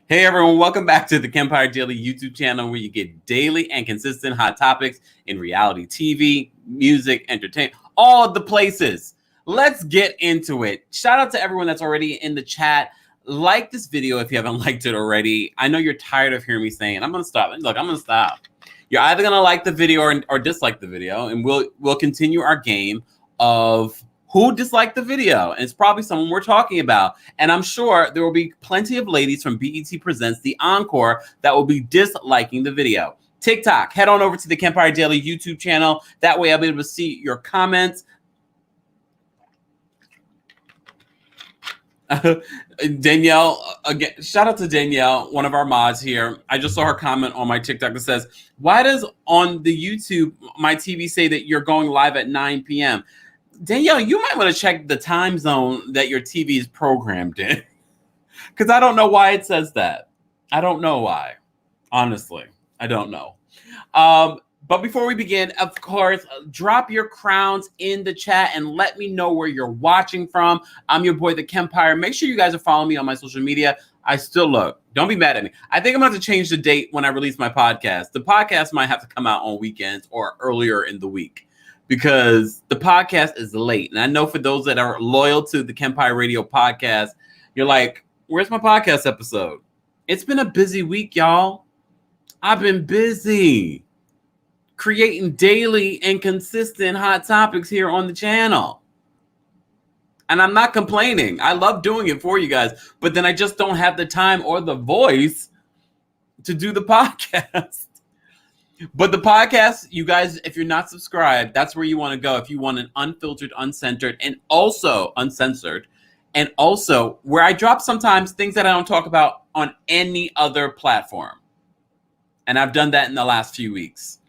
Hey everyone, welcome back to the Kempire Daily YouTube channel where you get daily and consistent hot topics in reality TV, music, entertainment, all the places. Let's get into it. Shout out to everyone that's already in the chat. Like this video if you haven't liked it already. I know you're tired of hearing me saying, I'm gonna stop. Look, I'm gonna stop. You're either gonna like the video or dislike the video, and we'll continue our game of who disliked the video. And it's probably someone we're talking about. And I'm sure there will be plenty of ladies from BET Presents The Encore that will be disliking the video. TikTok, head on over to the Kempire Daily YouTube channel. That way I'll be able to see your comments. Danielle, again, shout out to Danielle, one of our mods here. I just saw her comment on my TikTok that says, why does on the YouTube my TV say that you're going live at 9 p.m.? Danielle, you might want to check the time zone that your TV is programmed in. Because I don't know why it says that. I don't know why. Honestly, I don't know. But before we begin, of course, drop your crowns in the chat and let me know where you're watching from. I'm your boy, TheKempire. Make sure you guys are following me on my social media. I still look. Don't be mad at me. I think I'm going to have to change the date when I release my podcast. The podcast might have to come out on weekends or earlier in the week, because the podcast is late. And I know for those that are loyal to the Kempire Radio podcast, you're like, where's my podcast episode? It's been a busy week, y'all. I've been busy creating daily and consistent hot topics here on the channel. And I'm not complaining. I love doing it for you guys, but then I just don't have the time or the voice to do the podcast. But the podcast, you guys, if you're not subscribed, that's where you want to go if you want an unfiltered, uncensored, and also uncensored, and also where I drop sometimes things that I don't talk about on any other platform. And I've done that in the last few weeks.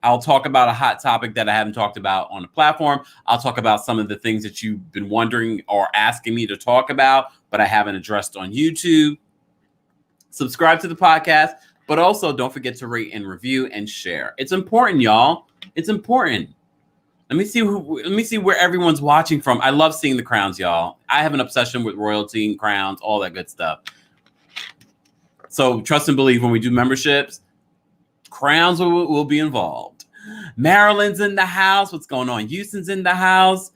I'll talk about a hot topic that I haven't talked about on the platform. I'll talk about some of the things that you've been wondering or asking me to talk about, but I haven't addressed on YouTube. Subscribe to the podcast. But also, don't forget to rate and review and share. It's important, y'all. It's important. Let me see where everyone's watching from. I love seeing the crowns, y'all. I have an obsession with royalty and crowns, all that good stuff. So trust and believe when we do memberships, crowns will be involved. Maryland's in the house. What's going on? Houston's in the house.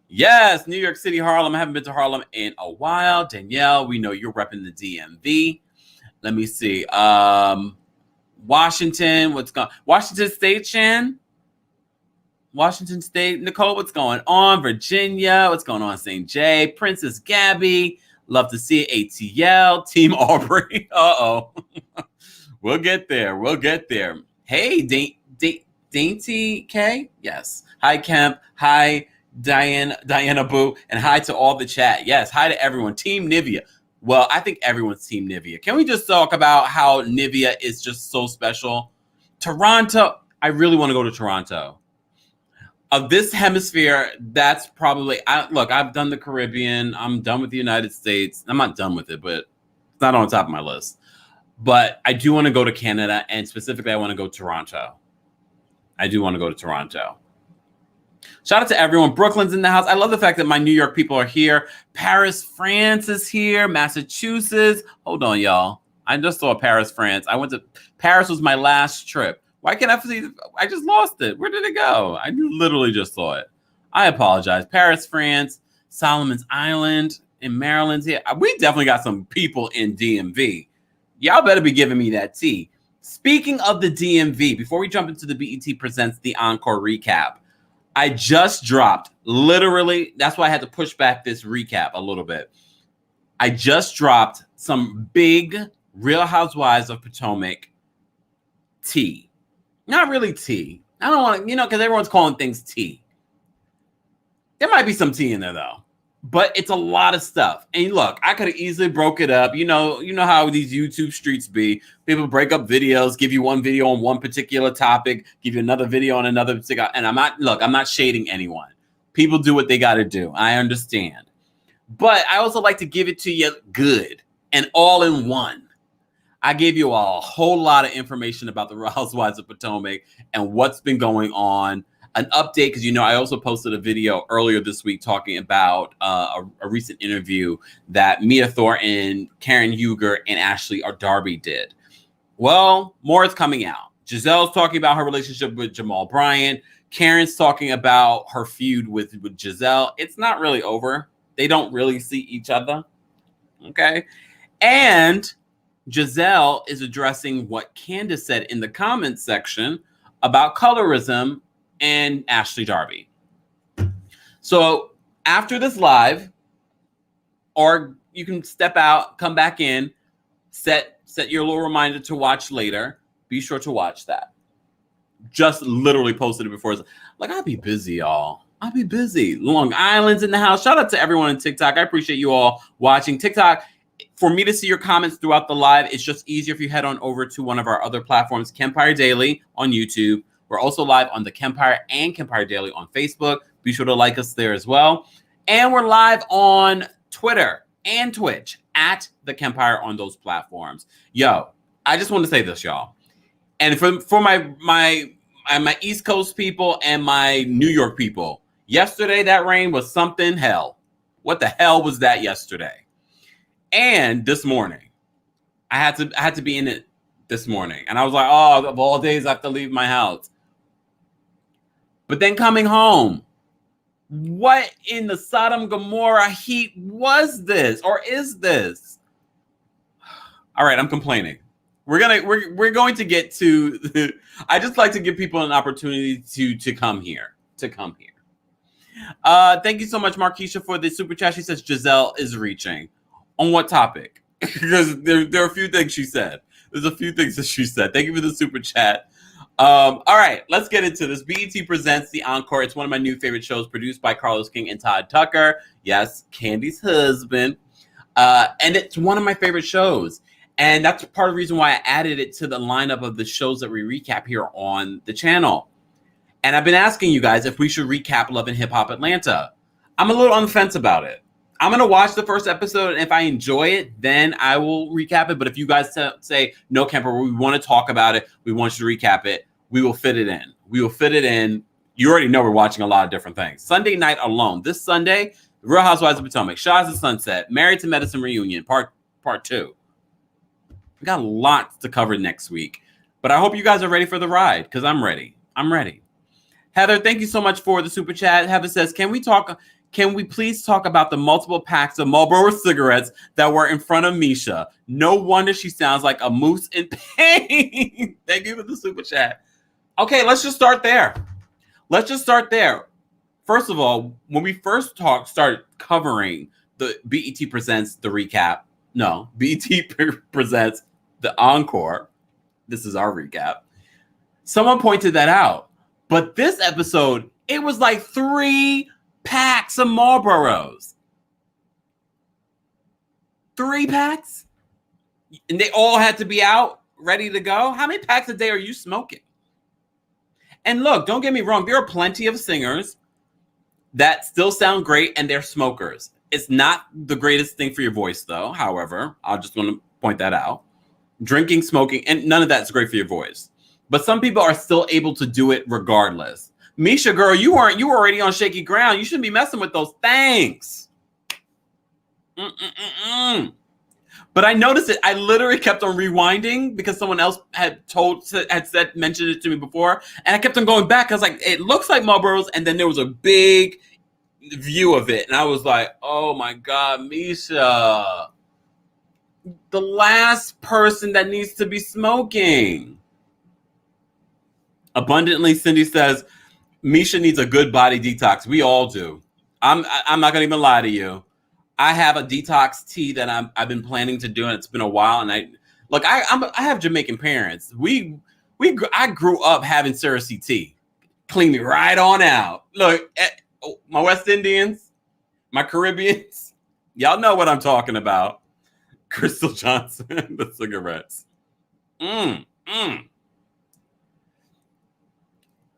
Yes, New York City, Harlem. I haven't been to Harlem in a while. Danielle, we know you're repping the DMV. Let me see. Washington, Washington State, Shan? Washington State. Nicole, what's going on? Virginia, what's going on? St. J. Princess Gabby, love to see it. ATL. Team Aubrey. Uh-oh. We'll get there. We'll get there. Hey, Dainty K? Yes. Hi, Kemp. Hi, Diana Boo. And hi to all the chat. Yes, hi to everyone. Team Nivea. Well, I think everyone's Team Nivea. Can we just talk about how Nivea is just so special? Toronto, I really want to go to Toronto. Of this hemisphere, that's probably, look, I've done the Caribbean. I'm done with the United States. I'm not done with it, but it's not on top of my list. But I do want to go to Canada, and specifically, I want to go to Toronto. I do want to go to Toronto. Shout out to everyone. Brooklyn's in the house. I love the fact that my New York people are here. Paris, France is here. Massachusetts. Hold on, y'all. I just saw Paris, France. Paris was my last trip. Why can't I see? I just lost it. Where did it go? I literally just saw it. I apologize. Paris, France, Solomon's Island in Maryland's here. We definitely got some people in DMV. Y'all better be giving me that tea. Speaking of the DMV, before we jump into the BET Presents The Encore recap, I just dropped, literally, that's why I had to push back this recap a little bit. I just dropped some big Real Housewives of Potomac tea. Not really tea. I don't want to, because everyone's calling things tea. There might be some tea in there, though. But it's a lot of stuff. And look, I could have easily broke it up. You know how these YouTube streets be. People break up videos, give you one video on one particular topic, give you another video on another particular. And I'm not shading anyone. People do what they got to do. I understand. But I also like to give it to you good and all in one. I gave you a whole lot of information about the Real Housewives of Potomac and what's been going on. an update because I also posted a video earlier this week talking about a recent interview that Mia Thornton, Karen Huger, and Ashley Darby did. Well, more is coming out. Giselle's talking about her relationship with Jamal Bryant. Karen's talking about her feud with Giselle. It's not really over. They don't really see each other. Okay. And Giselle is addressing what Candace said in the comments section about colorism and Ashley Darby. So after this live, or you can step out, come back in, set your little reminder to watch later. Be sure to watch that. Just literally posted it before. Like, I'll be busy, y'all. I'll be busy. Long Island's in the house. Shout out to everyone on TikTok. I appreciate you all watching TikTok. For me to see your comments throughout the live, it's just easier if you head on over to one of our other platforms, Kempire Daily on YouTube. We're also live on TheKempire and Kempire Daily on Facebook. Be sure to like us there as well. And we're live on Twitter and Twitch at TheKempire on those platforms. Yo, I just want to say this, y'all. And for my East Coast people and my New York people, yesterday that rain was something hell. What the hell was that yesterday? And this morning, I had to be in it this morning. And I was like, oh, of all days, I have to leave my house. But then coming home, what in the Sodom Gomorrah heat was this or is this? All right, I'm complaining. We're going to get to. I just like to give people an opportunity to come here. Thank you so much, Markeisha, for the super chat. She says Giselle is reaching. On what topic? Because there are a few things she said. There's a few things that she said. Thank you for the super chat. All right, let's get into this. BET Presents The Encore. It's one of my new favorite shows, produced by Carlos King and Todd Tucker. Yes, Candy's husband. And it's one of my favorite shows. And that's part of the reason why I added it to the lineup of the shows that we recap here on the channel. And I've been asking you guys if we should recap Love and Hip Hop Atlanta. I'm a little on the fence about it. I'm going to watch the first episode, and if I enjoy it, then I will recap it. But if you guys say, no, Kemper, we want to talk about it, we want you to recap it, we will fit it in. We will fit it in. You already know we're watching a lot of different things. Sunday night alone. This Sunday, The Real Housewives of Potomac, Shahs of Sunset, Married to Medicine Reunion, part 2. We got lots to cover next week. But I hope you guys are ready for the ride, because I'm ready. I'm ready. Heather, thank you so much for the super chat. Heather says, can we please talk about the multiple packs of Marlboro cigarettes that were in front of Misha? No wonder she sounds like a moose in pain. Thank you for the super chat. Okay, let's just start there. First of all, when we first started covering the BET Presents the recap. No, BET Presents the Encore. This is our recap. Someone pointed that out. But this episode, it was like 3 packs of Marlboros. 3 packs? And they all had to be out, ready to go? How many packs a day are you smoking? And look, don't get me wrong. There are plenty of singers that still sound great and they're smokers. It's not the greatest thing for your voice, though. However, I just want to point that out. Drinking, smoking, and none of that's great for your voice. But some people are still able to do it regardless. Misha, girl, you were already on shaky ground. You shouldn't be messing with those things. But I noticed it. I literally kept on rewinding because someone else mentioned it to me before. And I kept on going back. I was like, it looks like Marlboros. And then there was a big view of it. And I was like, oh my God, Misha. The last person that needs to be smoking. Abundantly, Cindy says, Misha needs a good body detox. We all do. I'm not gonna even lie to you. I have a detox tea that I've been planning to do, and it's been a while. And I have Jamaican parents. I grew up having Cersei tea. Clean me right on out. Look, my West Indians, my Caribbeans, y'all know what I'm talking about. Crystal Johnson, the cigarettes.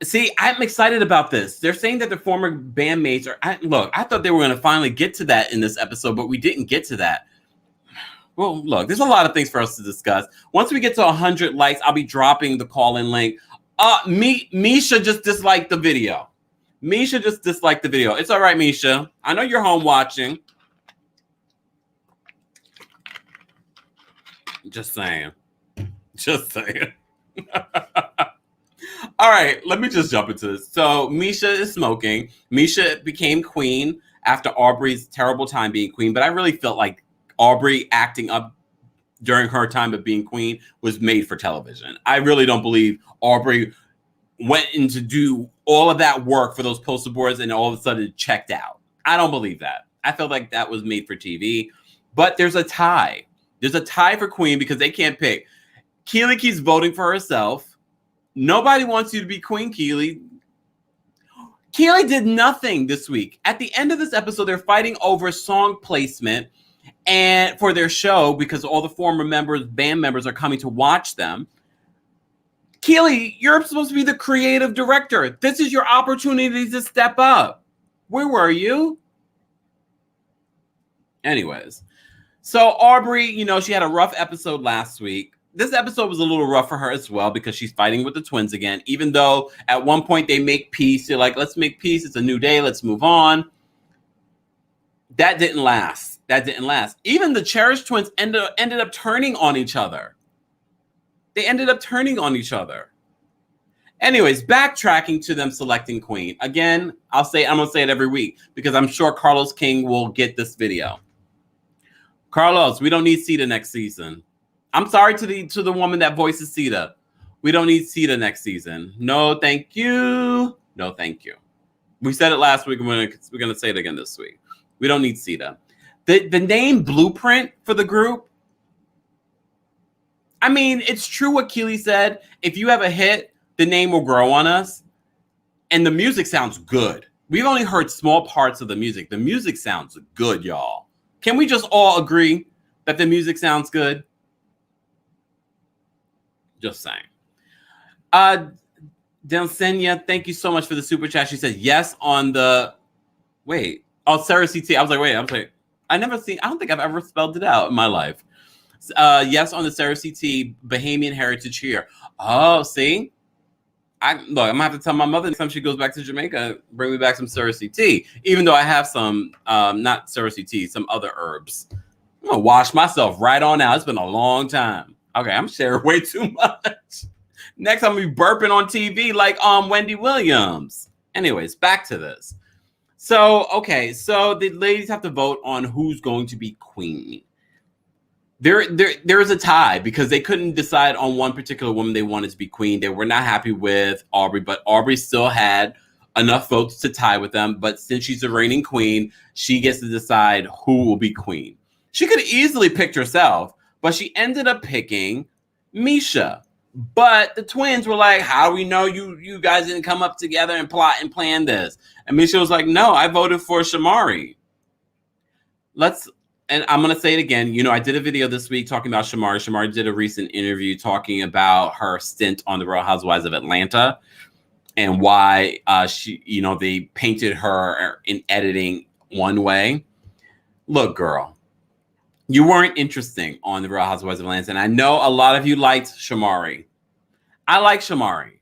See, I'm excited about this. They're saying that the former bandmates are. I thought they were going to finally get to that in this episode, but we didn't get to that. Well, look, there's a lot of things for us to discuss. Once we get to 100 likes, I'll be dropping the call-in link. Misha just disliked the video. Misha just disliked the video. It's all right, Misha. I know you're home watching. Just saying. Just saying. All right, let me just jump into this. So Misha is smoking. Misha became queen after Aubrey's terrible time being queen, but I really felt like Aubrey acting up during her time of being queen was made for television. I really don't believe Aubrey went in to do all of that work for those poster boards and all of a sudden checked out. I don't believe that. I felt like that was made for TV. But there's a tie. There's a tie for queen because they can't pick. Keely keeps voting for herself. Nobody wants you to be queen, Keely. Keely did nothing this week. At the end of this episode, they're fighting over song placement and for their show because all the former band members are coming to watch them. Keely, you're supposed to be the creative director. This is your opportunity to step up. Where were you? Anyways, so Aubrey, she had a rough episode last week. This episode was a little rough for her as well because she's fighting with the twins again, even though at one point they make peace. They're like, let's make peace. It's a new day. Let's move on. That didn't last. Even the Cherish twins ended up turning on each other. They ended up turning on each other. Anyways, backtracking to them selecting queen. Again, I'm going to say it every week because I'm sure Carlos King will get this video. Carlos, we don't need Sita next season. I'm sorry to the woman that voices Sita. We don't need Sita next season. No, thank you. No, thank you. We said it last week. We're going to say it again this week. We don't need Sita. The name Blueprint for the group, I mean, it's true what Keely said. If you have a hit, the name will grow on us. And the music sounds good. We've only heard small parts of the music. The music sounds good, y'all. Can we just all agree that the music sounds good? Just saying. Delsenia, thank you so much for the super chat. She said yes on the... Wait. Oh, Sarah CT. I was like, I don't think I've ever spelled it out in my life. Yes on the Sarah CT Bahamian heritage here. Oh, see? I'm gonna have to tell my mother next time she goes back to Jamaica, bring me back some Sarah CT. Even though I have some, not Sarah CT, some other herbs. I'm gonna wash myself right on out. It's been a long time. Okay, I'm sharing way too much. Next time we burping on TV like Wendy Williams. Anyways, back to this. So the ladies have to vote on who's going to be queen. There is a tie because they couldn't decide on one particular woman they wanted to be queen. They were not happy with Aubrey, but Aubrey still had enough votes to tie with them. But since she's the reigning queen, she gets to decide who will be queen. She could have easily picked herself, but she ended up picking Misha. But the twins were like, how do we know you guys didn't come up together and plot and plan this? And Misha was like, no, I voted for Shamari. And I'm going to say it again. I did a video this week talking about Shamari. Shamari did a recent interview talking about her stint on The Real Housewives of Atlanta and why they painted her in editing one way. Look, girl, you weren't interesting on The Real Housewives of Atlanta. And I know a lot of you liked Shamari. I like Shamari.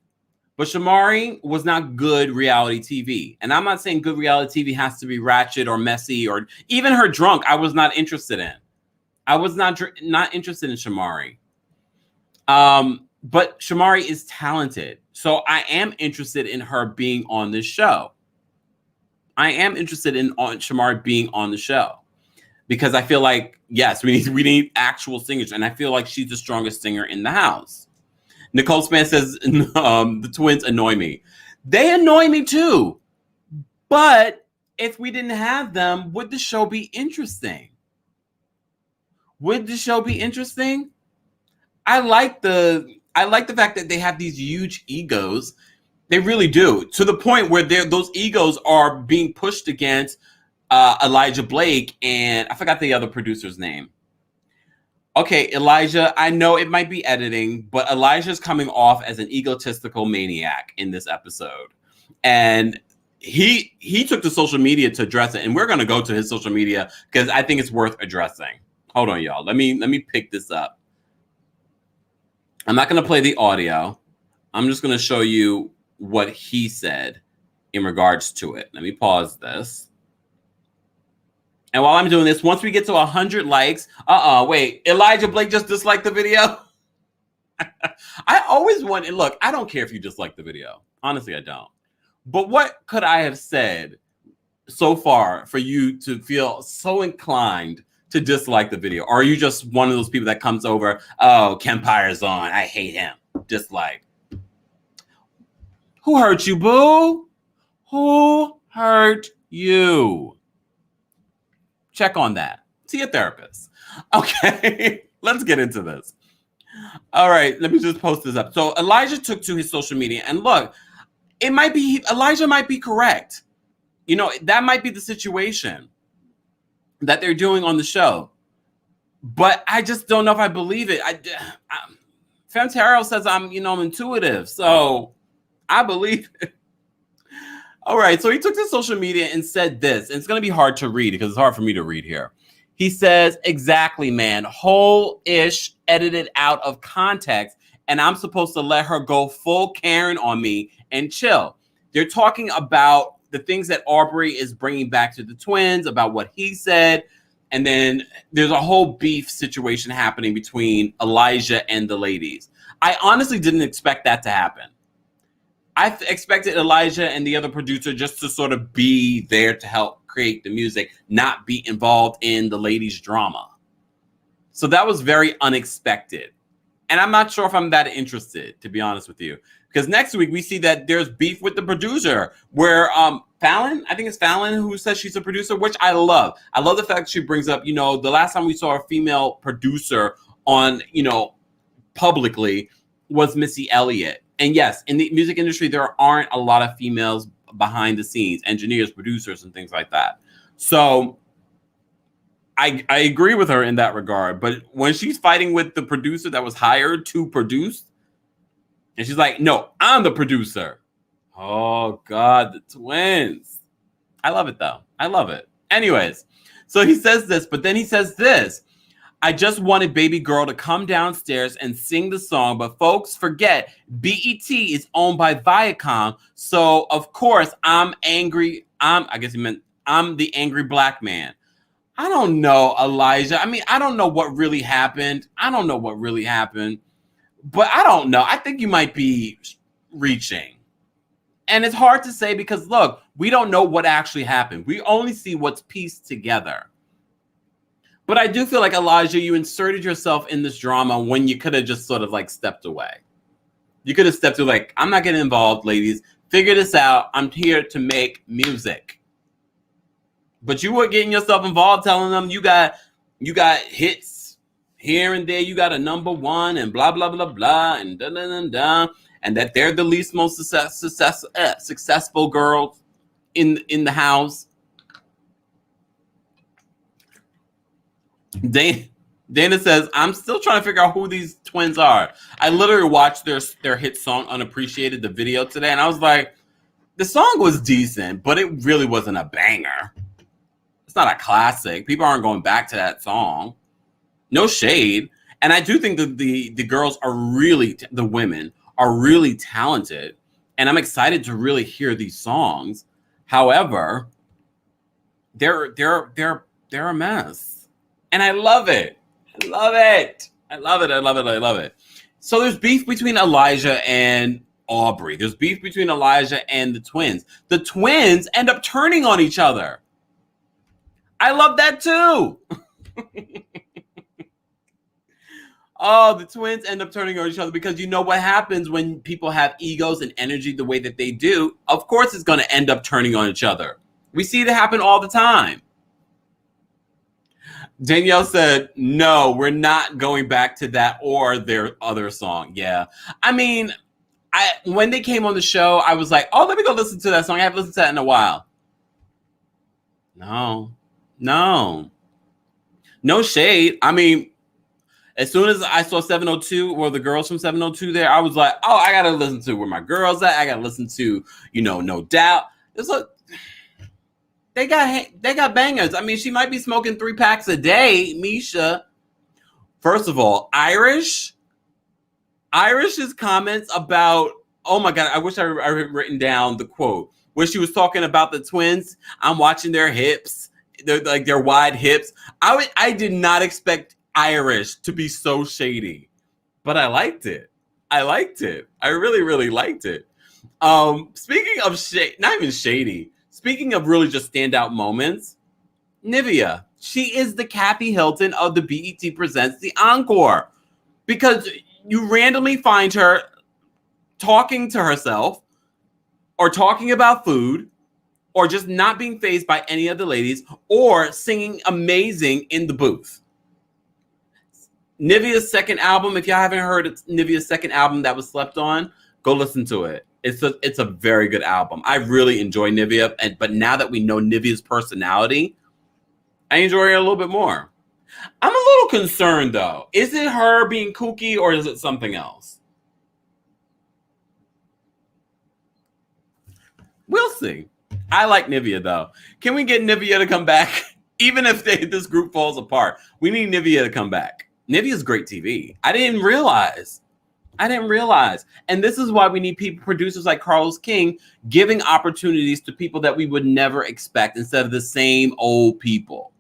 But Shamari was not good reality TV. And I'm not saying good reality TV has to be ratchet or messy or even her drunk. I was not interested in. I was not interested in Shamari. But Shamari is talented. So I am interested in her being on this show. I am interested in Shamari being on the show. Because I feel like, yes, we need actual singers. And I feel like she's the strongest singer in the house. Nicole Span says, the twins annoy me. They annoy me too. But if we didn't have them, would the show be interesting? Would the show be interesting? I like the fact that they have these huge egos. They really do. To the point where those egos are being pushed against Elijah Blake and I forgot the other producer's name. Okay, Elijah, I know it might be editing, but Elijah's coming off as an egotistical maniac in this episode. And he took to social media to address it, and we're going to go to his social media because I think it's worth addressing. Hold on, y'all. Let me pick this up. I'm not going to play the audio, I'm just going to show you what he said in regards to it. Let me pause this. And while I'm doing this, once we get to 100 likes, wait, Elijah Blake just disliked the video? I always want, and look, I don't care if you dislike the video. Honestly, I don't. But what could I have said so far for you to feel so inclined to dislike the video? Or are you just one of those people that comes over, oh, Kempire's on, I hate him, dislike? Who hurt you, boo? Who hurt you? Check on that. See a therapist. Okay, let's get into this. All right, let me just post this up. So Elijah took to his social media, and look, Elijah might be correct. You know, that might be the situation that they're doing on the show. But I just don't know if I believe it. Fantaro says I'm intuitive, so I believe it. All right, so he took to social media and said this, and it's going to be hard to read because it's hard for me to read here. He says, exactly, man, whole-ish edited out of context, and I'm supposed to let her go full Karen on me and chill. They're talking about the things that Aubrey is bringing back to the twins, about what he said, and then there's a whole beef situation happening between Elijah and the ladies. I honestly didn't expect that to happen. I expected Elijah and the other producer just to sort of be there to help create the music, not be involved in the ladies' drama. So that was very unexpected. And I'm not sure if I'm that interested, to be honest with you. Because next week we see that there's beef with the producer where Fallon, I think it's Fallon who says she's a producer, which I love. I love the fact she brings up, the last time we saw a female producer on, publicly was Missy Elliott. And yes, in the music industry, there aren't a lot of females behind the scenes, engineers, producers, and things like that. So I agree with her in that regard. But when she's fighting with the producer that was hired to produce, and she's like, no, I'm the producer. Oh, God, the twins. I love it, though. I love it. Anyways, so he says this, but then he says this. I just wanted baby girl to come downstairs and sing the song, but folks forget BET is owned by Viacom. So of course I'm angry. I guess he meant I'm the angry black man. I don't know, Elijah. I mean, I don't know what really happened. But I don't know. I think you might be reaching. And it's hard to say because look, we don't know what actually happened. We only see what's pieced together. But I do feel like, Elijah, you inserted yourself in this drama when you could have just sort of like stepped away. You could have stepped away, like, I'm not getting involved, ladies. Figure this out. I'm here to make music. But you were getting yourself involved, telling them you got hits here and there. You got a #1 and blah, blah, blah, blah, and da, da, da, da, and that they're the least most successful girls in the house. Dana says, I'm still trying to figure out who these twins are. I literally watched their hit song Unappreciated, the video today, and I was like, the song was decent, but it really wasn't a banger. It's not a classic. People aren't going back to that song. No shade. And I do think that the girls are really, the women are really talented, and I'm excited to really hear these songs. However, they're a mess. And I love it. I love it. So there's beef between Elijah and Aubrey. There's beef between Elijah and the twins. The twins end up turning on each other. I love that too. Oh, the twins end up turning on each other because you know what happens when people have egos and energy the way that they do. Of course it's going to end up turning on each other. We see it happen all the time. Danielle said, no, we're not going back to that or their other song. Yeah. I mean, when they came on the show, I was like, oh, let me go listen to that song. I haven't listened to that in a while. No shade. I mean, as soon as I saw 702 or the girls from 702 there, I was like, oh, I got to listen to where my girls at. I got to listen to, No Doubt. They got bangers. I mean, she might be smoking 3 packs a day, Misha. First of all, Irish's comments about Oh my God, I wish I had written down the quote where she was talking about the twins. I'm watching their hips, their wide hips. I did not expect Irish to be so shady, but I liked it. I liked it. I really, really liked it. Speaking of not even shady. Speaking of really just standout moments, Nivea. She is the Kathy Hilton of the BET Presents The Encore, because you randomly find her talking to herself or talking about food or just not being fazed by any of the ladies or singing amazing in the booth. Nivea's second album, if y'all haven't heard Nivea's second album that was slept on, go listen to it. It's a very good album. I really enjoy Nivea, but now that we know Nivea's personality, I enjoy her a little bit more. I'm a little concerned though. Is it her being kooky or is it something else? We'll see. I like Nivea though. Can we get Nivea to come back? Even if this group falls apart, we need Nivea to come back. Nivea's great TV. I didn't realize. And this is why we need producers like Carlos King giving opportunities to people that we would never expect instead of the same old people.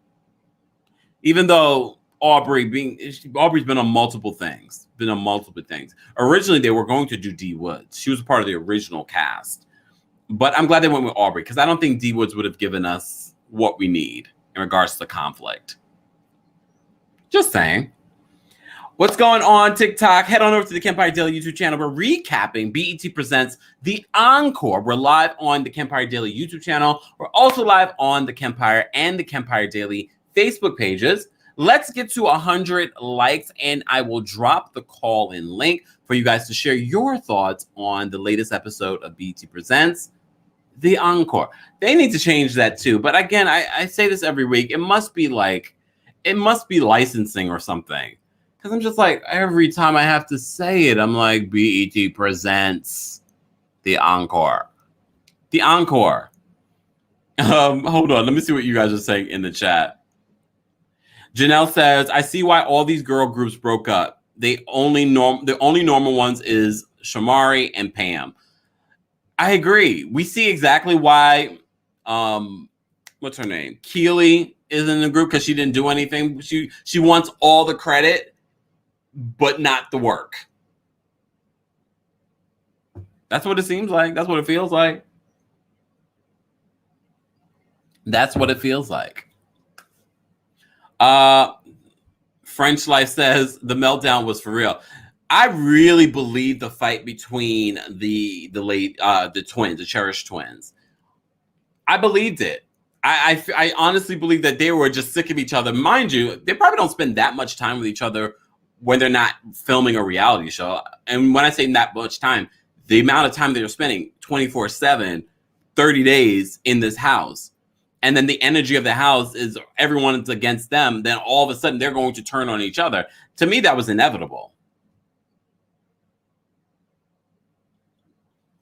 Even though Aubrey's been on multiple things. Originally, they were going to do D Woods. She was part of the original cast. But I'm glad they went with Aubrey because I don't think D Woods would have given us what we need in regards to conflict. Just saying. What's going on TikTok? Head on over to the Kempire Daily YouTube channel. We're recapping BET Presents The Encore. We're live on the Kempire Daily YouTube channel. We're also live on the Kempire and the Kempire Daily Facebook pages. Let's get to 100 likes and I will drop the call-in link for you guys to share your thoughts on the latest episode of BET Presents The Encore. They need to change that too. But again, I say this every week. It must be licensing or something. Because I'm just like, every time I have to say it, I'm like, BET Presents The Encore. The Encore. Hold on. Let me see what you guys are saying in the chat. Janelle says, I see why all these girl groups broke up. The only normal ones is Shamari and Pam. I agree. We see exactly why, what's her name? Keely is in the group because she didn't do anything. She wants all the credit, but not the work. That's what it seems like. That's what it feels like. That's what it feels like. French Life says the meltdown was for real. I really believe the fight between the twins, the Cherish twins. I believed it. I honestly believe that they were just sick of each other. Mind you, they probably don't spend that much time with each other when they're not filming a reality show. And when I say that much time, the amount of time they're spending 24/7, 30 days in this house. And then the energy of the house is everyone's against them. Then all of a sudden they're going to turn on each other. To me, that was inevitable.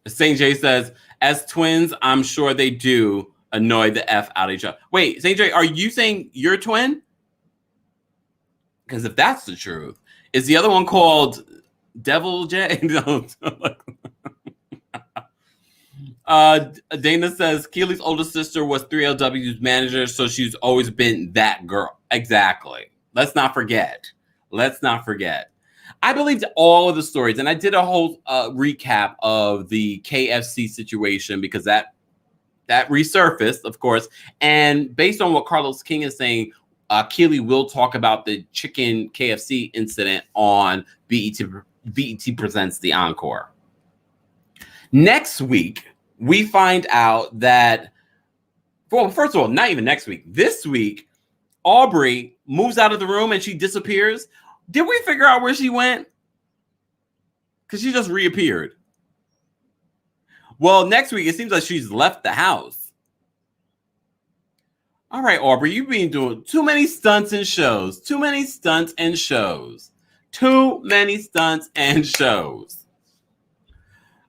St. J says, as twins, I'm sure they do annoy the F out of each other. Wait, St. J, are you saying you're a twin? Because if that's the truth, is the other one called Devil J? Dana says Keely's older sister was 3LW's manager, so she's always been that girl. Exactly. Let's not forget. I believed all of the stories, and I did a whole recap of the KFC situation because that resurfaced, of course. And based on what Carlos King is saying, Keely will talk about the chicken KFC incident on BET Presents The Encore. Next week, we find out that, well, first of all, not even next week. This week, Aubrey moves out of the room and she disappears. Did we figure out where she went? Because she just reappeared. Well, next week, it seems like she's left the house. All right, Aubrey, you've been doing too many stunts and shows.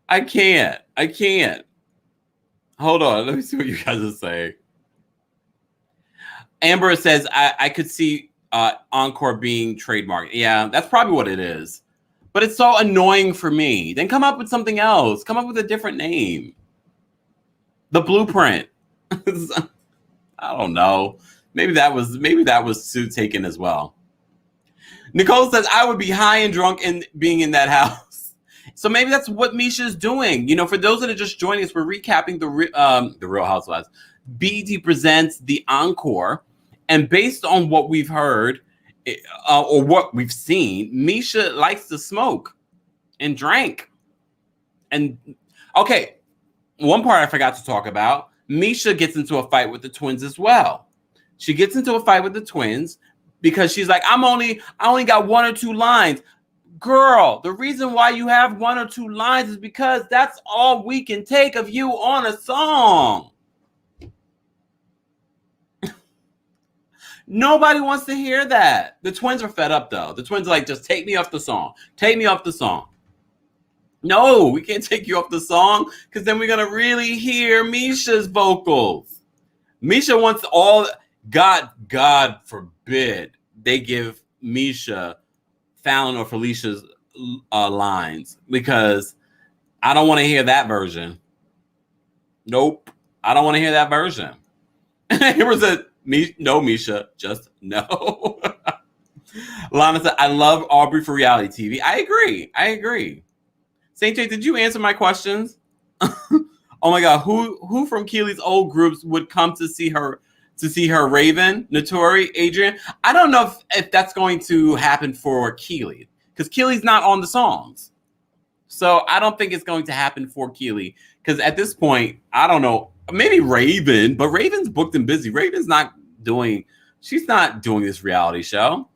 I can't. Hold on. Let me see what you guys are saying. Amber says, I could see Encore being trademarked. Yeah, that's probably what it is. But it's so annoying for me. Then come up with something else. Come up with a different name. The Blueprint. I don't know. Maybe that was too taken as well. Nicole says, I would be high and drunk and being in that house. So maybe that's what Misha's doing. You know, for those that are just joining us, we're recapping the Real Housewives. BET Presents The Encore. And based on what we've heard or what we've seen, Misha likes to smoke and drink. And okay, one part I forgot to talk about, Misha gets into a fight with the twins as well. She gets into a fight with the twins because she's like, I only got 1 or 2 lines. Girl, the reason why you have 1 or 2 lines is because that's all we can take of you on a song. Nobody wants to hear that. The twins are fed up though. The twins are like, just take me off the song. Take me off the song. No, we can't take you off the song because then we're going to really hear Misha's vocals. Misha wants all... God forbid they give Misha Fallon or Felisha's lines, because I don't want to hear that version. Nope. I don't want to hear that version. Here was no, Misha, just no. Lana said, I love Aubrey for reality TV. I agree. St. J, did you answer my questions? Oh my God, who from Keely's old groups would come to see her Raven, Notori, Adrian? I don't know if that's going to happen for Keely, because Keely's not on the songs. So I don't think it's going to happen for Keely, because at this point, I don't know, maybe Raven, but Raven's booked and busy. Raven's she's not doing this reality show.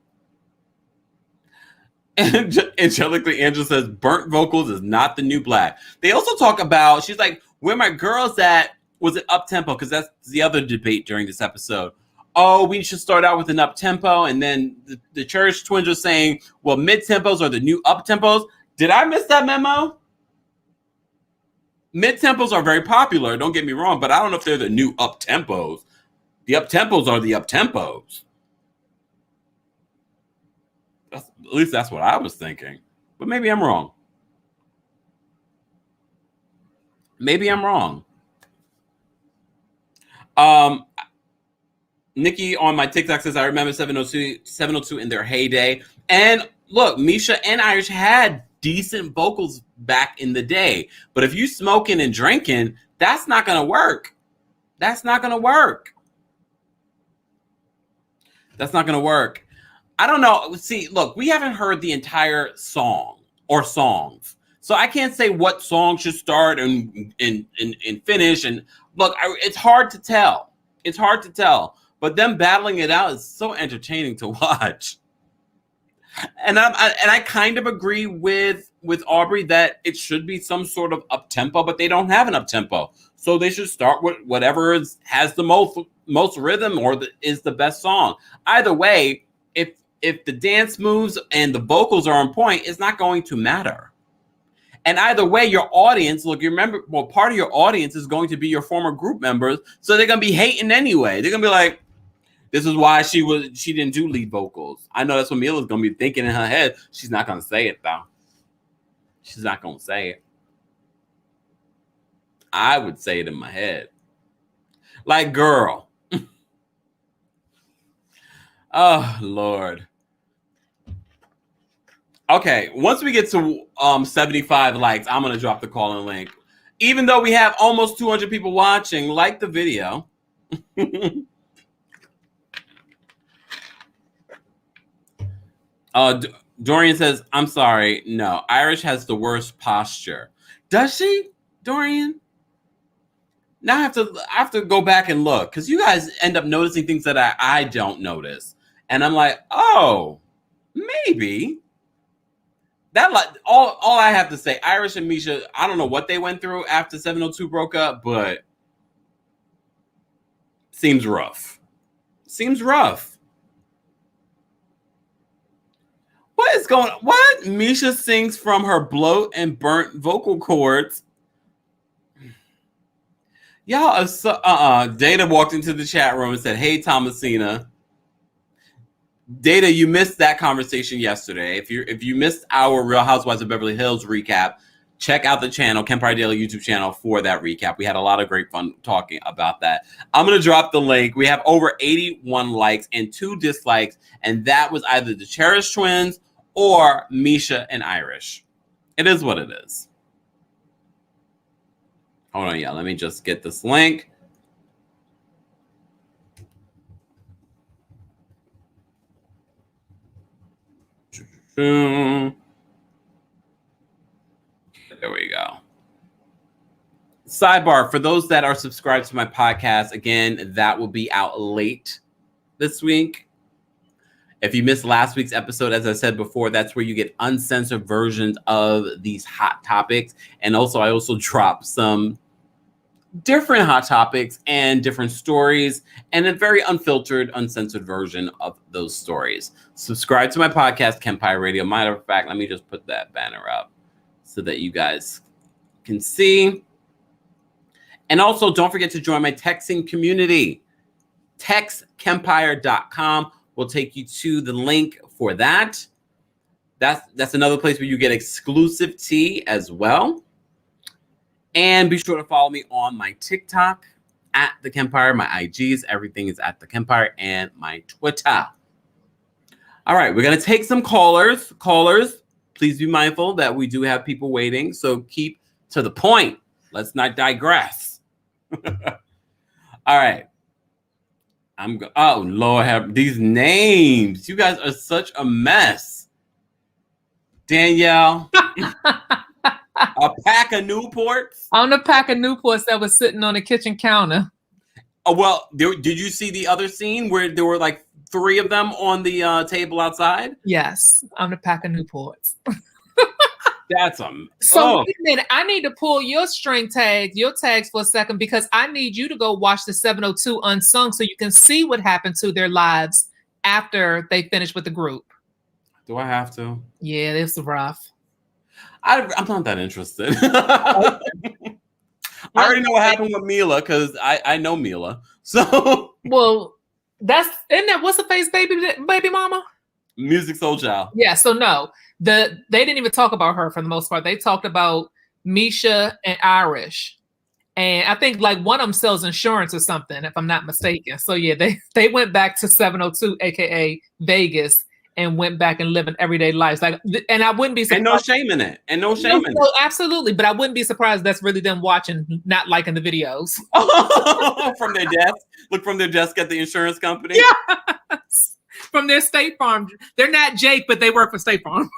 And Angelically, Angela says, burnt vocals is not the new black. They also talk about, she's like, where my girls at? Was it up-tempo? Because that's the other debate during this episode. Oh, we should start out with an up-tempo. And then the Cherish twins are saying, well, mid-tempos are the new up-tempos. Did I miss that memo? Mid-tempos are very popular, don't get me wrong, but I don't know if they're the new up-tempos. The up-tempos are the up-tempos. At least that's what I was thinking. But maybe I'm wrong. Nikki on my TikTok says, I remember 702 in their heyday. And look, Misha and Irish had decent vocals back in the day. But if you smoking and drinking, that's not going to work. I don't know. See, look, we haven't heard the entire song or songs. So I can't say what song should start and finish. And look, it's hard to tell. But them battling it out is so entertaining to watch. And I kind of agree with Aubrey that it should be some sort of up-tempo, but they don't have an up-tempo. So they should start with whatever has the most rhythm or is the best song. Either way, if the dance moves and the vocals are on point, it's not going to matter. And either way, your audience, look, you remember, well, part of your audience is going to be your former group members, so they're going to be hating anyway. They're going to be like, this is why she didn't do lead vocals. I know that's what Mila's going to be thinking in her head. She's not going to say it, though. She's not going to say it. I would say it in my head. Like, girl. Oh, Lord. Okay, once we get to 75 likes, I'm going to drop the call-in link. Even though we have almost 200 people watching, like the video. Dorian says, I'm sorry. No, Irish has the worst posture. Does she, Dorian? Now I have to go back and look, because you guys end up noticing things that I don't notice. And I'm like, oh, maybe. That, like, all I have to say, Irish and Misha, I don't know what they went through after 702 broke up, but seems rough. What? Misha sings from her bloat and burnt vocal cords. Y'all are Data walked into the chat room and said, hey, Thomasina. Data, you missed that conversation yesterday. If you missed our Real Housewives of Beverly Hills recap, check out the channel, Kempire Daily YouTube channel, for that recap. We had a lot of great fun talking about that. I'm going to drop the link. We have over 81 likes and 2 dislikes, and that was either the Cherish twins or Misha and Irish. It is what it is. Hold on, let me just get this link. There we go. Sidebar, for those that are subscribed to my podcast, again, that will be out late this week. If you missed last week's episode, as I said before, that's where you get uncensored versions of these hot topics. And also, I also drop some different hot topics and different stories and a very unfiltered, uncensored version of those stories. Subscribe to my podcast, Kempire Radio. Matter of fact, let me just put that banner up so that you guys can see. And also, don't forget to join my texting community. TextKempire.com will take you to the link for that. That's another place where you get exclusive tea as well. And be sure to follow me on my TikTok at TheKempire, my IGs, everything is at TheKempire, and my Twitter. All right, we're going to take some callers. Callers, please be mindful that we do have people waiting, so keep to the point. Let's not digress. All right. Oh, Lord, have these names. You guys are such a mess. Danielle. A pack of Newports? On a pack of Newports that was sitting on the kitchen counter. Oh, well, did you see the other scene where there were like 3 of them on the table outside? Yes, on a pack of Newports. That's So wait a minute, I need to pull your tags for a second, because I need you to go watch the 702 Unsung so you can see what happened to their lives after they finished with the group. Do I have to? Yeah, it's rough. I'm not that interested. I already know what happened with Mila because I know Mila. So well, isn't that what's the face baby mama? Music Soul Child. Yeah, so no. They didn't even talk about her for the most part. They talked about Misha and Irish. And I think like one of them sells insurance or something, if I'm not mistaken. So yeah, they went back to 702, aka Vegas, and went back and living everyday lives. Like, and I wouldn't be surprised. And no shame in it. And no shame in it. Absolutely. But I wouldn't be surprised that's really them watching, not liking the videos. From their desk. Look from their desk at the insurance company. Yes. From their State Farm. They're not Jake, but they work for State Farm.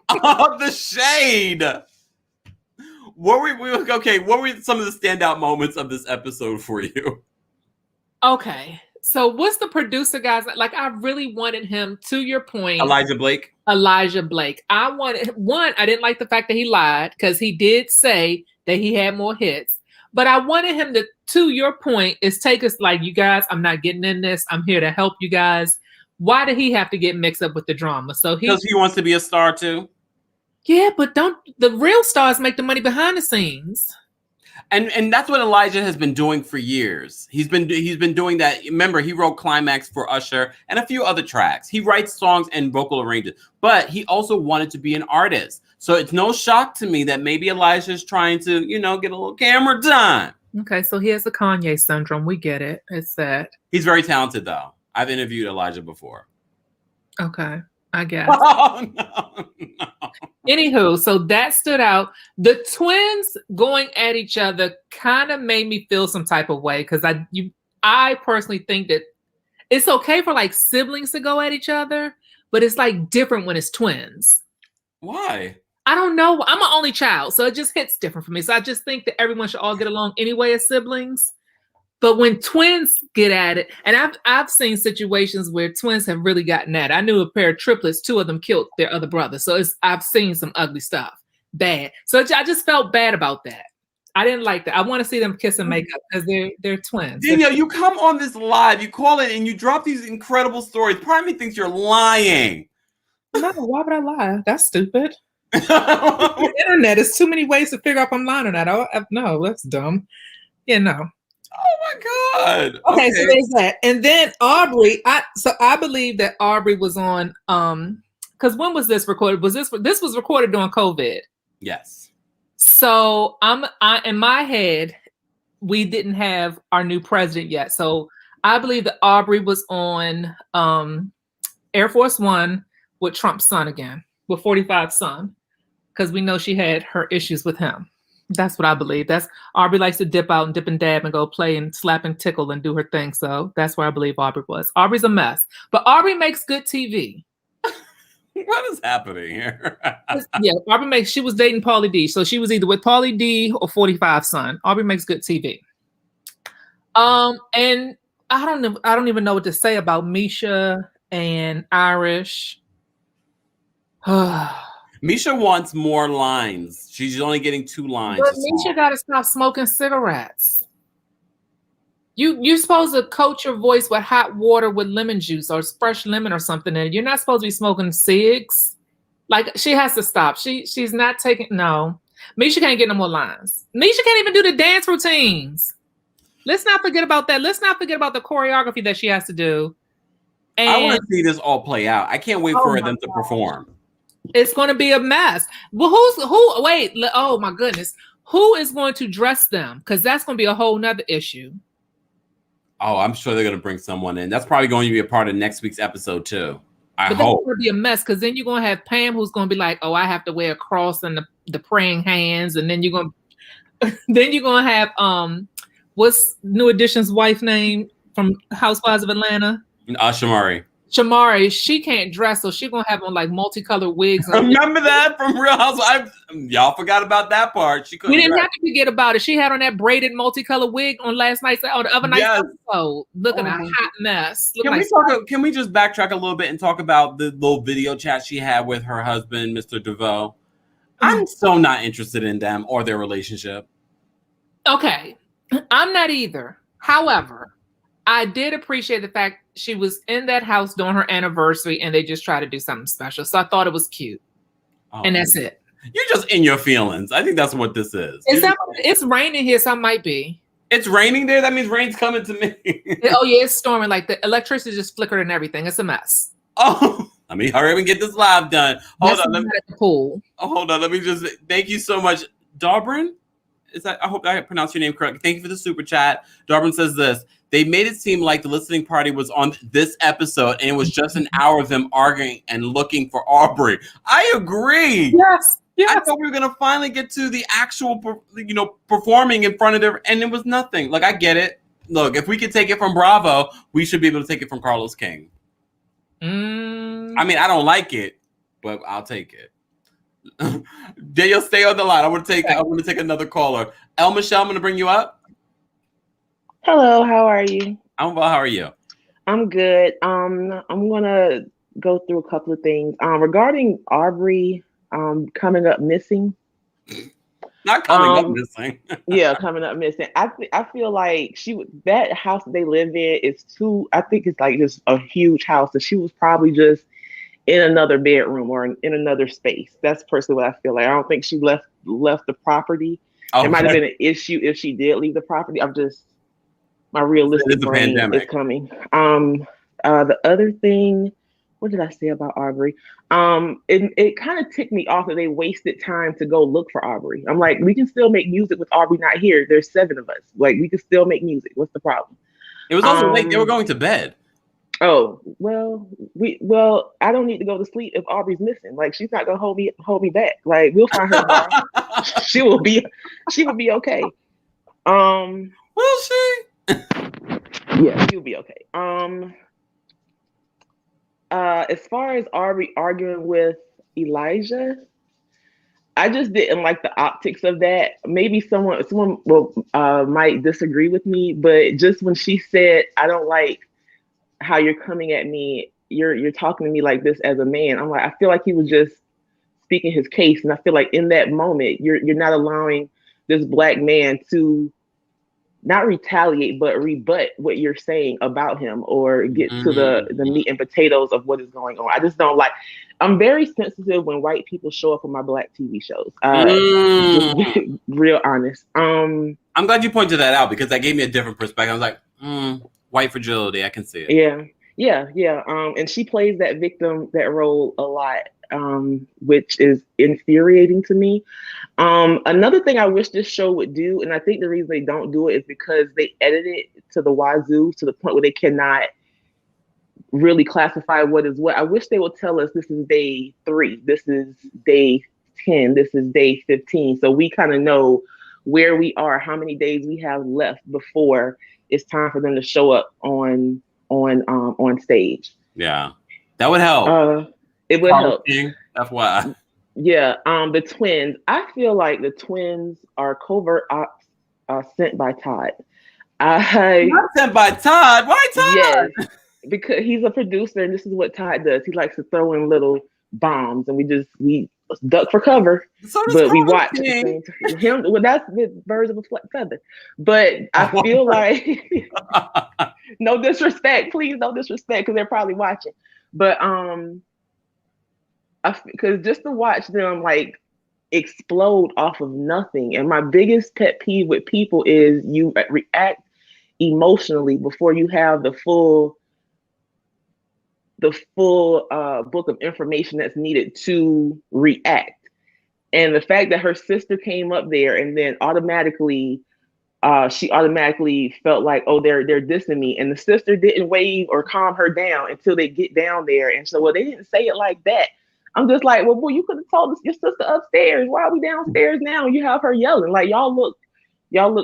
Oh, the shade. What were some of the standout moments of this episode for you? Okay. So what's the producer guys like? I really wanted him, to your point, Elijah Blake. I didn't like the fact that he lied, because he did say that he had more hits. But I wanted him to your point, is take us like, you guys, I'm not getting in this. I'm here to help you guys. Why did he have to get mixed up with the drama? So because he wants to be a star too. Yeah, but don't the real stars make the money behind the scenes? And that's what Elijah has been doing for years. He's been doing that. Remember, he wrote Climax for Usher and a few other tracks. He writes songs and vocal arrangements, but he also wanted to be an artist. So it's no shock to me that maybe Elijah's trying to, get a little camera time. Okay, so he has the Kanye syndrome. We get it. It's that. He's very talented, though. I've interviewed Elijah before. Okay, I guess. Oh, no. Anywho, so that stood out. The twins going at each other kind of made me feel some type of way, because I personally think that it's okay for like siblings to go at each other, but it's like different when it's twins. Why? I don't know. I'm an only child, so it just hits different for me. So I just think that everyone should all get along anyway as siblings. But when twins get at it, and I've seen situations where twins have really gotten at it. I knew a pair of triplets, 2 of them killed their other brother. So I've seen some ugly stuff, bad. So I just felt bad about that. I didn't like that. I want to see them kiss and make up, because they're twins. Danielle, you come on this live, you call it, and you drop these incredible stories. Part of me thinks you're lying. No, why would I lie? That's stupid. The internet is too many ways to figure out if I'm lying or not. No, that's dumb. Yeah, no. Oh my God. Okay, so there's that. And then Aubrey, I believe that Aubrey was on because when was this recorded? This was recorded during COVID? Yes. So I in my head, we didn't have our new president yet. So I believe that Aubrey was on Air Force One with Trump's son again, with 45's son, because we know she had her issues with him. That's what I believe. That's Aubrey likes to dip out and dip and dab and go play and slap and tickle and do her thing. So that's where I believe Aubrey was. Aubrey's a mess, but Aubrey makes good TV. What is happening here? Yeah, Aubrey she was dating Pauly D. So she was either with Pauly D or 45's son. Aubrey makes good TV. And I don't even know what to say about Misha and Irish. Misha wants more lines. She's only getting 2 lines. But Misha got to stop smoking cigarettes. You're supposed to coat your voice with hot water with lemon juice or fresh lemon or something. And you're not supposed to be smoking cigs. Like, she has to stop. She's not taking, no. Misha can't get no more lines. Misha can't even do the dance routines. Let's not forget about that. Let's not forget about the choreography that she has to do. And I want to see this all play out. I can't wait for them to perform. It's going to be a mess. Well, wait, oh my goodness. Who is going to dress them? Because that's going to be a whole nother issue. Oh, I'm sure they're going to bring someone in. That's probably going to be a part of next week's episode too. I hope. That's going to be a mess, because then you're going to have Pam, who's going to be like, oh, I have to wear a cross and the praying hands. And then you're going to have, what's New Edition's wife name from Housewives of Atlanta? Shamari. Shamari, she can't dress, so she's gonna have on like multicolored wigs. Remember that from Real Housewives? Y'all forgot about that part. She couldn't. We didn't have to forget about it. She had on that braided multicolored wig on the other night's episode, looking a hot mess. Can we just backtrack a little bit and talk about the little video chat she had with her husband, Mr. DeVoe? I'm so not interested in them or their relationship. Okay, I'm not either. However, I did appreciate the fact she was in that house during her anniversary and they just tried to do something special. So I thought it was cute. And that's it. You're just in your feelings. I think that's what this is. It's raining here, so it might be. It's raining there? That means rain's coming to me. Oh, yeah, it's storming. Like the electricity just flickered and everything. It's a mess. Oh, let me hurry up and get this live done. Hold on. At the pool. Hold on. Let me just thank you so much. Dobrin? I hope I pronounced your name correctly. Thank you for the super chat. Dobrin says this. They made it seem like the listening party was on this episode and it was just an hour of them arguing and looking for Aubrey. I agree. Yes. I thought we were going to finally get to the actual, performing in front of them, and it was nothing. Like, I get it. Look, if we could take it from Bravo, we should be able to take it from Carlos King. I mean, I don't like it, but I'll take it. Daniel, stay on the line. I want to take another caller. El Michelle, I'm going to bring you up. Hello, how are you? I'm well. How are you? I'm good. I'm gonna go through a couple of things. Regarding Aubrey coming up missing. Not coming up missing. Yeah, coming up missing. I feel like that house that they live in is I think it's like just a huge house, and she was probably just in another bedroom or in another space. That's personally what I feel like. I don't think she left the property. Okay. It might have been an issue if she did leave the property. My realistic brain is coming. The other thing, what did I say about Aubrey? It kind of ticked me off that they wasted time to go look for Aubrey. I'm like, we can still make music with Aubrey not here. There's 7 of us. Like, we can still make music. What's the problem? It was also late. They were going to bed. Oh, well, I don't need to go to sleep if Aubrey's missing. Like, she's not gonna hold me back. Like, we'll find her tomorrow. she will be okay. Will she? Yeah, she'll be okay. As far as Aubrey arguing with Elijah, I just didn't like the optics of that. Maybe someone might disagree with me, but just when she said, "I don't like how you're coming at me, you're talking to me like this as a man," I'm like, I feel like he was just speaking his case, and I feel like in that moment, you're not allowing this Black man to not retaliate, but rebut what you're saying about him or get to the meat and potatoes of what is going on. I just don't like, I'm very sensitive when white people show up on my Black TV shows. Just real honest. I'm I'm glad you pointed that out because that gave me a different perspective. I was like, white fragility. I can see it. Yeah. And she plays that role a lot, which is infuriating to me. Another thing I wish this show would do, and I think the reason they don't do it is because they edit it to the wazoo to the point where they cannot really classify what is what. I wish they would tell us this is day 3, this is day 10, this is day 15, so we kind of know where we are, how many days we have left before it's time for them to show up on stage. Yeah, that would help. It would help. FYI. Yeah, the twins. I feel like the twins are covert ops sent by Todd. Not sent by Todd. Why Todd? Yes, because he's a producer, and this is what Todd does. He likes to throw in little bombs, and we duck for cover, but we watch him. Well, that's the birds of a feather. But I feel like no disrespect, please, no disrespect, because they're probably watching. But because just to watch them like explode off of nothing, and my biggest pet peeve with people is you react emotionally before you have the full book of information that's needed to react. And the fact that her sister came up there and then she automatically felt like, oh, they're dissing me, and the sister didn't wave or calm her down until they get down there. And so, well, they didn't say it like that. I'm just like, well, boy, you could have told us your sister upstairs. Why are we downstairs now? You have her yelling. Like, y'all look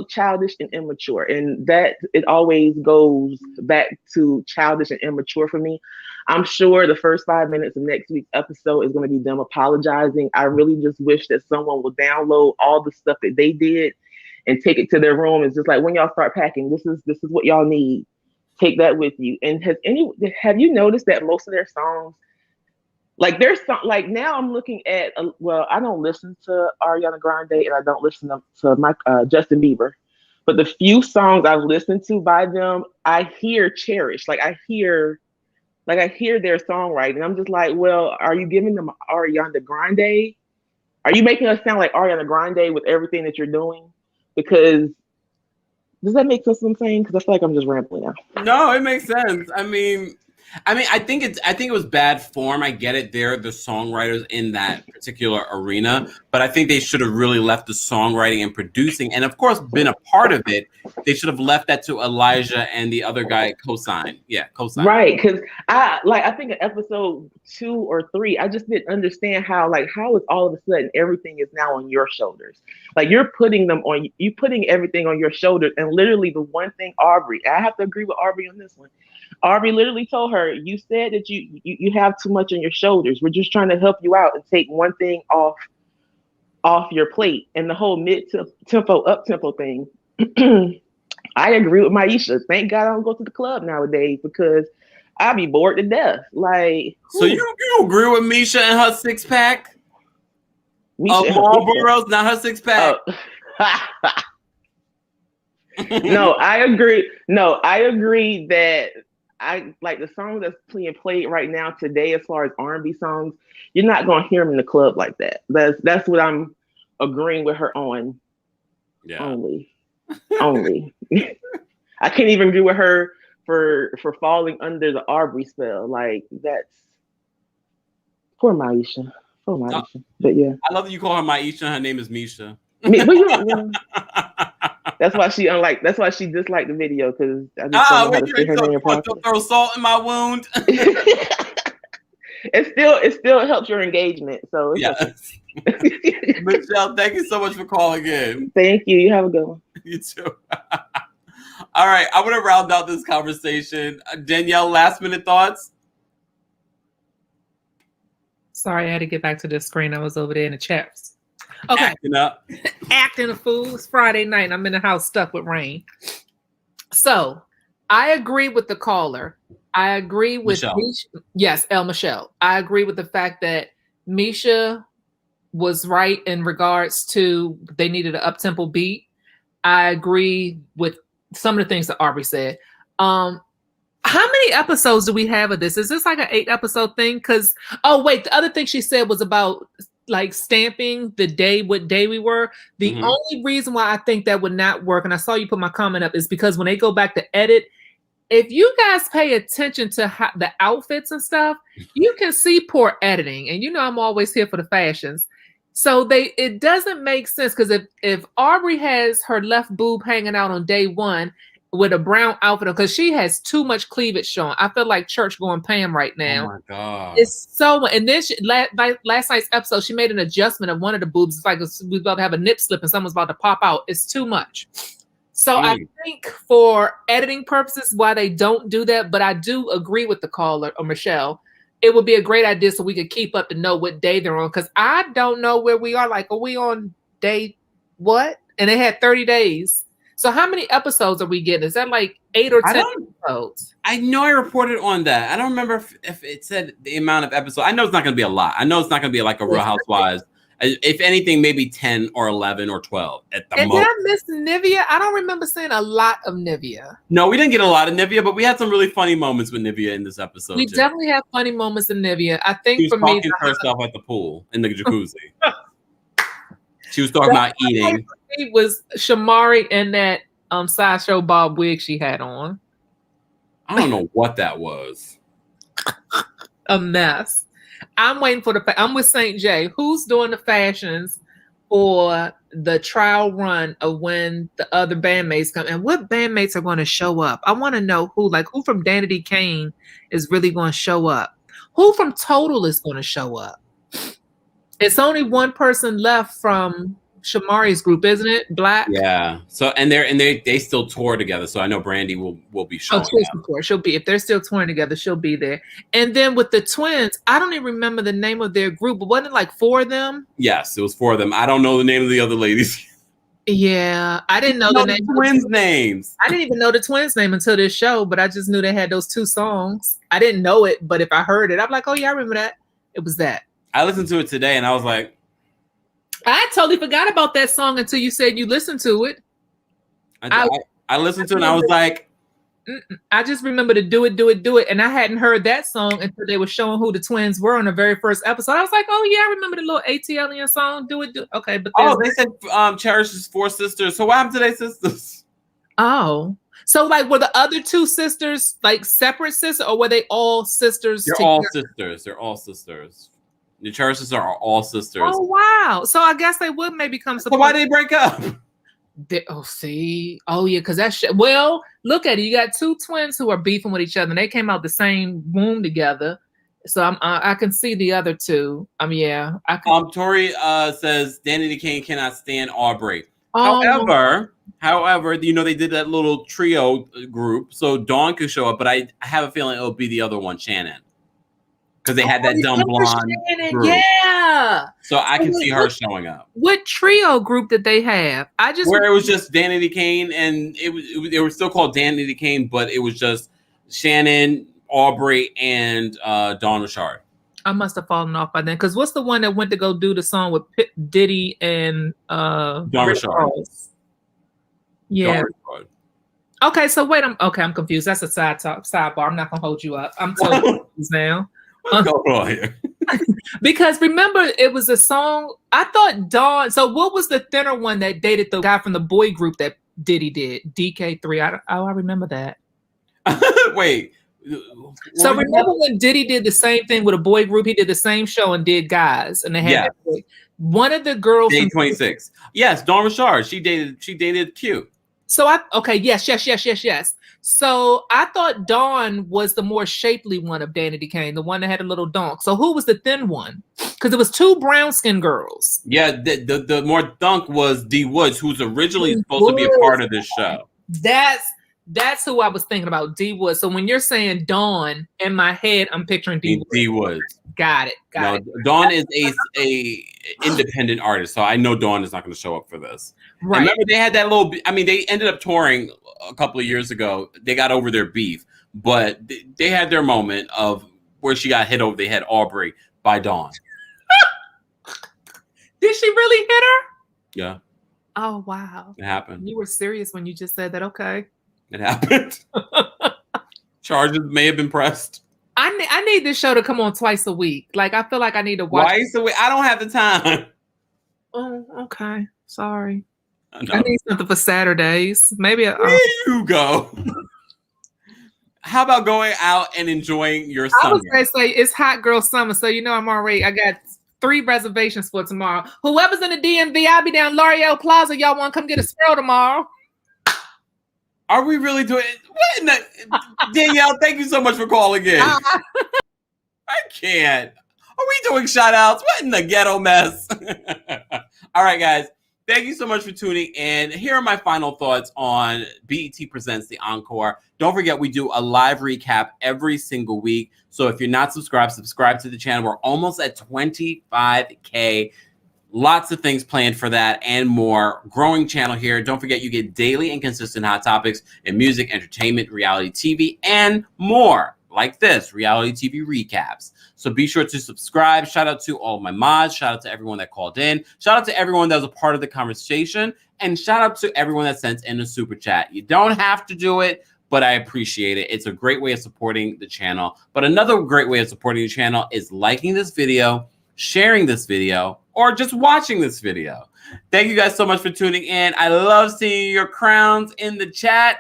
childish and immature, and that it always goes back to childish and immature for me. I'm sure the first 5 minutes of next week's episode is going to be them apologizing. I really just wish that someone would download all the stuff that they did and take it to their room. It's just like, when y'all start packing, this is what y'all need. Take that with you. And have you noticed that most of their songs, like there's some, like now I'm looking at, I don't listen to Ariana Grande and I don't listen to Justin Bieber, but the few songs I've listened to by them, I hear Cherish. Like I hear their songwriting. I'm just like, well, are you giving them Ariana Grande? Are you making us sound like Ariana Grande with everything that you're doing? Because does that make sense what I'm saying? Because I feel like I'm just rambling now. No, it makes sense. I mean, I think it was bad form. I get it. They're the songwriters in that particular arena, but I think they should have really left the songwriting and producing, and of course, been a part of it. They should have left that to Elijah and the other guy, Cosign. Yeah, Cosign. Right, because I think in episode 2 or 3, I just didn't understand how is all of a sudden everything is now on your shoulders. Like you're putting everything on your shoulders, and literally the one thing I have to agree with Aubrey on this one. Aubrey literally told her, you said that you have too much on your shoulders. We're just trying to help you out and take one thing off your plate. And the whole mid-tempo, up-tempo thing, I agree with Misha. Thank God I don't go to the club nowadays because I'd be bored to death. Like, so you agree with Misha and her 6-pack? Marlboro's not her 6-pack. No, I agree. No, I agree that I like the songs that's being played right now today, as far as R&B songs, you're not going to hear them in the club like that. That's what I'm agreeing with her on. Yeah. Only. I can't even agree with her for falling under the Aubrey spell. Like, that's poor Misha. But yeah. I love that you call her Maisha. Her name is Misha. That's why she disliked the video, because I just don't know how to say her name properly. Throw salt in my wound. It still helps your engagement. So yes. Okay. Michelle, thank you so much for calling in. Thank you. You have a good one. You too. All right, I'm gonna round out this conversation. Danielle, last minute thoughts. Sorry, I had to get back to the screen. I was over there in the chats. Okay. Acting a fool. It's Friday night and I'm in the house stuck with rain. So I agree with the caller. I agree with Misha. Yes, Michelle. I agree with the fact that Misha was right in regards to they needed an up-tempo beat. I agree with some of the things that Aubrey said. How many episodes do we have of this? Is this like an 8-episode thing? The other thing she said was about like stamping the day, what day we were. The only reason why I think that would not work, and I saw you put my comment up, is because when they go back to edit, if you guys pay attention to the outfits and stuff, you can see poor editing. And you know I'm always here for the fashions. So it doesn't make sense, because if Aubrey has her left boob hanging out on day one with a brown outfit, because she has too much cleavage showing. I feel like church going Pam right now. Oh my God. It's so, and then last night's episode, she made an adjustment of one of the boobs. It's like we about to have a nip slip and someone's about to pop out. It's too much. So I think for editing purposes, why they don't do that, but I do agree with the caller or Michelle. It would be a great idea so we could keep up to know what day they're on, because I don't know where we are. Like, are we on day what? And they had 30 days. So how many episodes are we getting? Is that like 8 or 10 episodes? I know I reported on that. I don't remember if it said the amount of episodes. I know it's not going to be a lot. I know it's not going to be like a Real Housewives. If anything, maybe 10 or 11 or 12 at the most. Did I miss Nivea? I don't remember seeing a lot of Nivea. No, we didn't get a lot of Nivea, but we had some really funny moments with Nivea in this episode. We definitely have funny moments in Nivea. I think she was for me, talking to herself at the pool in the jacuzzi. She was talking about eating. It was Shamari and that sideshow Bob wig she had on. I don't know what that was. A mess. I'm waiting for I'm with St. J. Who's doing the fashions for the trial run of when the other bandmates come? And what bandmates are going to show up? I want to know who from Danity Kane is really going to show up? Who from Total is going to show up? It's only one person left from Shamari's group, isn't it? Black. Yeah. So they still tour together. So I know Brandy will be showing up. She'll be, if they're still touring together, she'll be there. And then with the twins, I don't even remember the name of their group, but wasn't it like 4 of them? Yes, it was 4 of them. I don't know the name of the other ladies. Yeah, I didn't know the twins' names. I didn't even know the twins' name until this show, but I just knew they had those 2 songs. I didn't know it, but if I heard it, I'm like, oh yeah, I remember that. It was that. I listened to it today and I was like, I totally forgot about that song until you said you listened to it. I listened to it and I was like, I just remember to do it. And I hadn't heard that song until they were showing who the twins were on the very first episode. I was like, oh yeah, I remember the little ATLian song. Do it. Okay. But they said Cherish's 4 sisters. So what happened to their sisters? Oh. So like, were the other 2 sisters like separate sisters, or were they all sisters? They're all sisters. They're all sisters. The Cherishes are all sisters. Oh wow! So I guess they would maybe come. So why did they break up? Oh yeah, because that's well. Look at it. You got 2 twins who are beefing with each other, and they came out the same womb together. So I can see the other 2. Yeah. Tori says Danity Kane cannot stand Aubrey. However, you know they did that little trio group, so Dawn could show up, but I have a feeling it'll be the other one, Shannon. Because they had that dumb blonde group. Yeah. So I can see her showing up. What trio group did they have? Where it was just Danity Kane, and they were still called Danity Kane, but it was just Shannon, Aubrey, and Dawn Richard. I must have fallen off by then. Because what's the one that went to go do the song with Diddy and Dawn Richard? Yeah. Dawn Richard. Okay, so wait, I'm confused. That's a sidebar. I'm not gonna hold you up. I'm totally confused now. Because remember, it was a song. I thought Dawn. So what was the thinner one that dated the guy from the boy group that Diddy did? DK3. I remember that. Wait. So remember when Diddy did the same thing with a boy group? He did the same show and did guys, and they had one of the girls. Day 26. Yes, Dawn Richard. She dated Q. So yes. So I thought Dawn was the more shapely one of Danity Kane, the one that had a little donk. So who was the thin one? Because it was 2 brown skin girls. Yeah, the more dunk was D Woods, who's originally supposed to be a part of this show. That's who I was thinking about, D Woods. So when you're saying Dawn, in my head, I'm picturing D Woods. D Woods. Got it. Dawn is a independent artist, so I know Dawn is not going to show up for this. Right. And remember, they had that little. I mean, they ended up touring a couple of years ago. They got over their beef, but they had their moment of where she got hit over the head, Aubrey, by Dawn. Did she really hit her? Yeah. Oh wow! It happened. You were serious when you just said that. Okay. It happened. Charges may have been pressed. I need this show to come on twice a week. Like, I feel like I need to watch. Twice a week? I don't have the time. Oh, okay. Sorry. No. I need something for Saturdays. Maybe. There you go. How about going out and enjoying your summer? I was going to say it's hot girl summer, so you know I'm already. I got 3 reservations for tomorrow. Whoever's in the DMV, I'll be down L'Oreal Plaza. Y'all want to come get a swirl tomorrow? Are we really doing it? What in the Danielle? Thank you so much for calling in. I can't. Are we doing shout outs? What in the ghetto mess? All right, guys. Thank you so much for tuning in. Here are my final thoughts on BET Presents The Encore. Don't forget, we do a live recap every single week. So if you're not subscribed, subscribe to the channel. We're almost at 25K. Lots of things planned for that and more. Growing channel here. Don't forget, you get daily and consistent hot topics in music, entertainment, reality TV, and more. Like this, reality TV recaps. So be sure to subscribe. Shout out to all of my mods. Shout out to everyone that called in. Shout out to everyone that was a part of the conversation. And shout out to everyone that sent in a super chat. You don't have to do it, but I appreciate it. It's a great way of supporting the channel. But another great way of supporting the channel is liking this video, sharing this video, or just watching this video. Thank you guys so much for tuning in. I love seeing your crowns in the chat.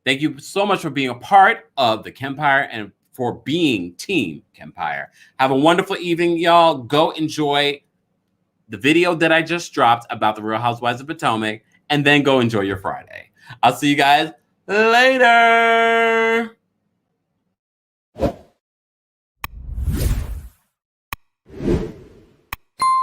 Thank you so much for being a part of the Kempire and for being Team Kempire. Have a wonderful evening, y'all. Go enjoy the video that I just dropped about the Real Housewives of Potomac, and then go enjoy your Friday. I'll see you guys later.